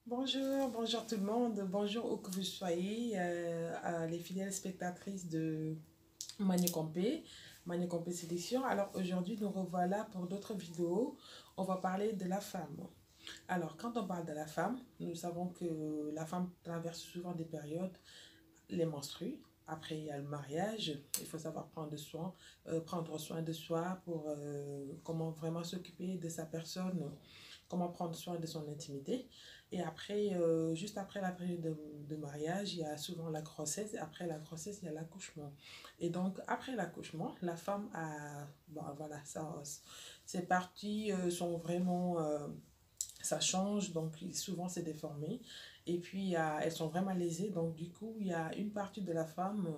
Bonjour, bonjour tout le monde, bonjour où que vous soyez, à les fidèles spectatrices de Manu Campé Sélection. Alors aujourd'hui, nous revoilà pour d'autres vidéos. On va parler de la femme. Alors, quand on parle de la femme, nous savons que la femme traverse souvent des périodes, les menstrues. Après, il y a le mariage. Il faut savoir prendre soin de soi pour comment vraiment s'occuper de sa personne, comment prendre soin de son intimité. Et après, juste après la période de mariage, il y a souvent la grossesse. Et après la grossesse, il y a l'accouchement. Et donc, après l'accouchement, la femme a... Bon, voilà, ça, ces parties sont vraiment... ça change, donc souvent c'est déformé. Et puis, elles sont vraiment lésées. Donc, du coup, il y a une partie de la femme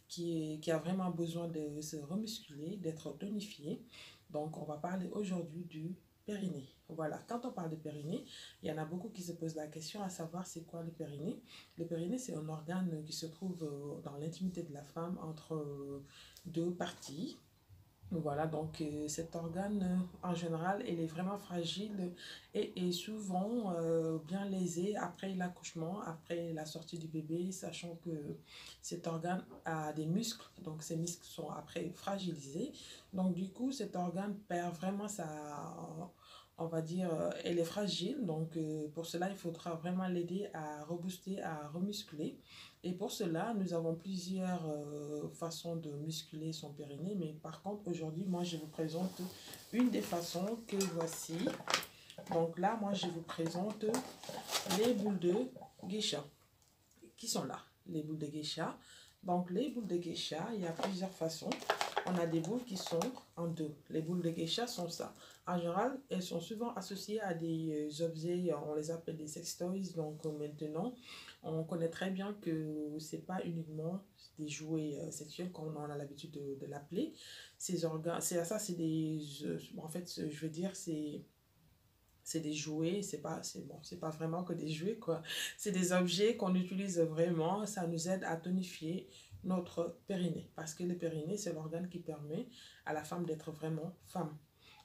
qui a vraiment besoin de se remusculer, d'être tonifiée. Donc, on va parler aujourd'hui du périnée. Voilà, quand on parle de périnée, il y en a beaucoup qui se posent la question à savoir c'est quoi le périnée. Le périnée, c'est un organe qui se trouve dans l'intimité de la femme entre deux parties. Voilà, donc cet organe, en général, il est vraiment fragile et souvent bien lésé après l'accouchement, après la sortie du bébé, sachant que cet organe a des muscles, donc ces muscles sont après fragilisés. Donc du coup, cet organe perd vraiment sa... On va dire, elle est fragile, donc pour cela, il faudra vraiment l'aider à rebooster, à remuscler. Et pour cela, nous avons plusieurs façons de muscler son périnée. Mais par contre, aujourd'hui, moi, je vous présente une des façons que voici. Donc là, moi, je vous présente les boules de geisha qui sont là. Les boules de geisha. Donc, les boules de geisha, il y a plusieurs façons. On a des boules qui sont en deux. Les boules de geisha sont ça. En général, elles sont souvent associées à des objets, on les appelle des sextoys. Donc maintenant, on connaît très bien que c'est pas uniquement des jouets sexuels comme on a l'habitude de l'appeler. Ces organes, c'est ça, c'est des, en fait, je veux dire, c'est des jouets, c'est pas vraiment que des jouets quoi. C'est des objets qu'on utilise vraiment, ça nous aide à tonifier notre périnée parce que le périnée c'est l'organe qui permet à la femme d'être vraiment femme.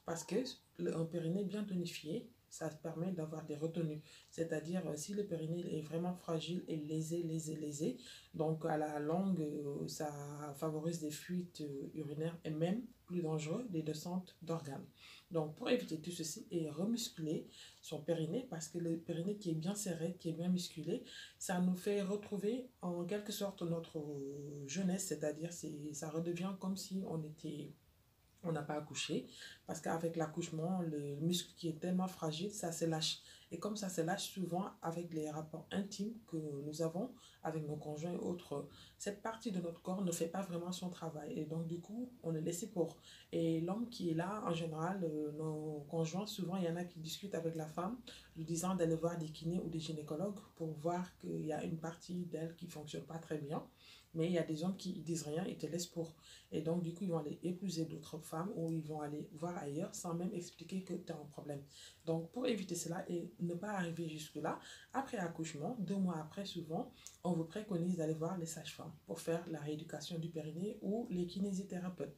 Parce que un périnée bien tonifié, ça permet d'avoir des retenues. C'est-à-dire, si le périnée est vraiment fragile et lésé, donc à la longue, ça favorise des fuites urinaires et même, plus dangereux, des descentes d'organes. Donc, pour éviter tout ceci et remuscler son périnée, parce que le périnée qui est bien serré, qui est bien musculé, ça nous fait retrouver en quelque sorte notre jeunesse, c'est-à-dire ça redevient comme si on n'a pas accouché, parce qu'avec l'accouchement, le muscle qui est tellement fragile, ça se lâche. Et comme ça se lâche souvent avec les rapports intimes que nous avons avec nos conjoints et autres, cette partie de notre corps ne fait pas vraiment son travail. Et donc, du coup, on est laissé pour. Et l'homme qui est là, en général, nos conjoints, souvent, il y en a qui discutent avec la femme, lui disant d'aller voir des kinés ou des gynécologues pour voir qu'il y a une partie d'elle qui ne fonctionne pas très bien. Mais il y a des hommes qui ne disent rien, ils te laissent pour. Et donc, du coup, ils vont aller épouser d'autres femmes ou ils vont aller voir ailleurs sans même expliquer que tu as un problème. Donc, pour éviter cela et ne pas arriver jusque-là, après accouchement, 2 mois après, souvent, on vous préconise d'aller voir les sages-femmes pour faire la rééducation du périnée ou les kinésithérapeutes.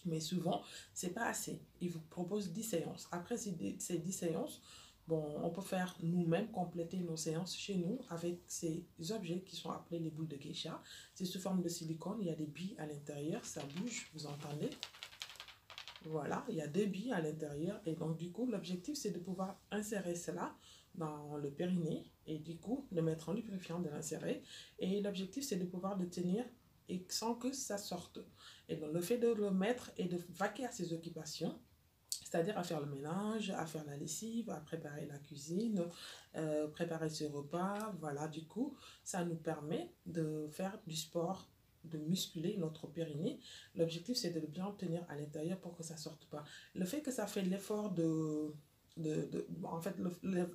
Mais souvent, c'est pas assez. Ils vous proposent 10 séances. Après ces 10 séances, bon, on peut faire nous-mêmes, compléter nos séances chez nous avec ces objets qui sont appelés les boules de geisha. C'est sous forme de silicone, il y a des billes à l'intérieur, ça bouge, vous entendez? Voilà, il y a 2 billes à l'intérieur et donc du coup, l'objectif c'est de pouvoir insérer cela dans le périnée et du coup, de mettre en lubrifiant, de l'insérer. Et l'objectif c'est de pouvoir le tenir et sans que ça sorte. Et donc le fait de le mettre et de vaquer à ses occupations, c'est-à-dire à faire le ménage, à faire la lessive, à préparer la cuisine, préparer ses repas. Voilà, du coup, ça nous permet de faire du sport, de musculer notre périnée. L'objectif, c'est de le bien tenir à l'intérieur pour que ça ne sorte pas. Le fait que ça fait l'effort en fait,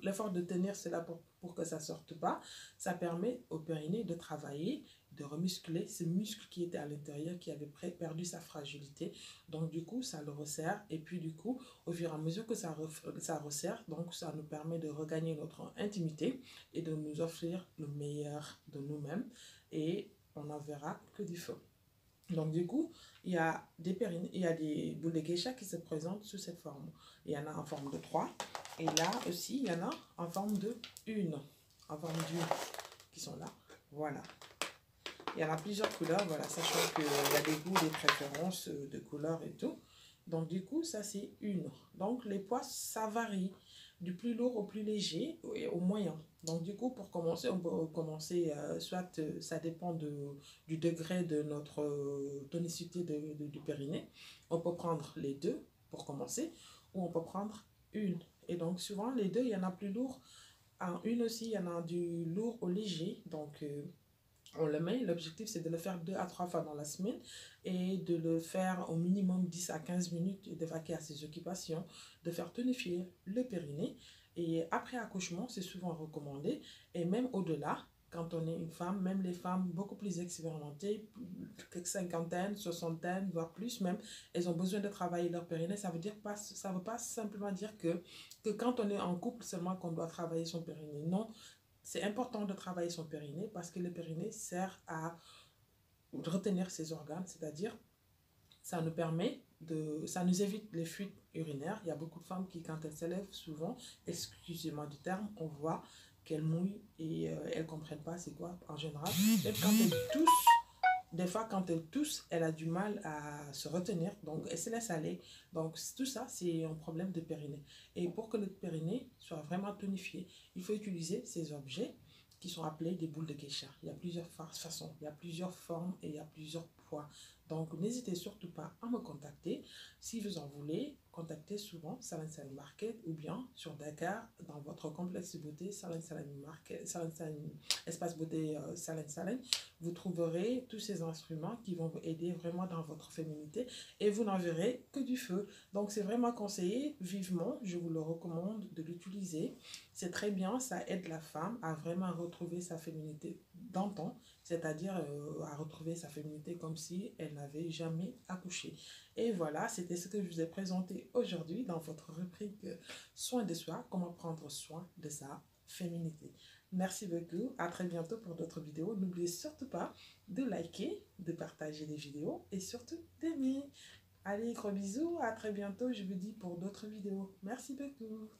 l'effort de tenir cela pour que ça ne sorte pas, ça permet au périnée de travailler, de remuscler ce muscle qui était à l'intérieur, qui avait perdu sa fragilité. Donc, du coup, ça le resserre. Et puis, du coup, au fur et à mesure que ça resserre, donc ça nous permet de regagner notre intimité et de nous offrir le meilleur de nous-mêmes. Et on n'en verra que du feu. Donc, du coup, il y a des boules de geisha qui se présentent sous cette forme. Il y en a en forme de 3. Et là aussi, il y en a en forme de 1. En forme d'une qui sont là. Voilà. Il y en a plusieurs couleurs, voilà, sachant qu'il y a des goûts, des préférences de couleurs et tout. Donc, du coup, ça, c'est une. Donc, les poids, ça varie du plus lourd au plus léger et au moyen. Donc, du coup, pour commencer, on peut commencer, soit ça dépend du degré de notre tonicité du périnée. On peut prendre les deux pour commencer, ou on peut prendre une. Et donc, souvent, les deux, il y en a plus lourd. En une aussi, il y en a du lourd au léger. Donc, on le met. L'objectif, c'est de le faire 2 à 3 fois dans la semaine et de le faire au minimum 10 à 15 minutes et de vaquer à ses occupations, de faire tonifier le périnée. Et après accouchement, c'est souvent recommandé. Et même au-delà, quand on est une femme, même les femmes beaucoup plus expérimentées, cinquantaine, soixantaine, voire plus même, elles ont besoin de travailler leur périnée. Ça veut pas simplement dire que quand on est en couple seulement qu'on doit travailler son périnée. Non, c'est important de travailler son périnée parce que le périnée sert à retenir ses organes, c'est-à-dire ça nous évite les fuites urinaires. Il y a beaucoup de femmes qui, quand elles s'élèvent, souvent, excusez-moi du terme, on voit qu'elles mouillent et elles ne comprennent pas c'est quoi en général. Même quand elles toussent, des fois, quand elle tousse, elle a du mal à se retenir, donc elle se laisse aller. Donc, tout ça, c'est un problème de périnée. Et pour que le périnée soit vraiment tonifié, il faut utiliser ces objets qui sont appelés des boules de geisha. Il y a plusieurs façons, il y a plusieurs formes et il y a plusieurs poids. Donc, n'hésitez surtout pas à me contacter. Si vous en voulez, contactez souvent Salin Salin Market ou bien sur Dakar, dans votre complexe de beauté, Salin Salin Market, Salin Salin, espace beauté Salin Salin. Vous trouverez tous ces instruments qui vont vous aider vraiment dans votre féminité et vous n'en verrez que du feu. Donc, c'est vraiment conseillé, vivement, je vous le recommande de l'utiliser. C'est très bien, ça aide la femme à vraiment retrouver sa féminité d'antan, c'est-à-dire à retrouver sa féminité comme si elle n'avait jamais accouché. Et voilà, c'était ce que je vous ai présenté aujourd'hui dans votre rubrique Soins de soi, comment prendre soin de sa féminité. Merci beaucoup, à très bientôt pour d'autres vidéos. N'oubliez surtout pas de liker, de partager les vidéos et surtout d'aimer. Allez, gros bisous, à très bientôt, je vous dis pour d'autres vidéos. Merci beaucoup.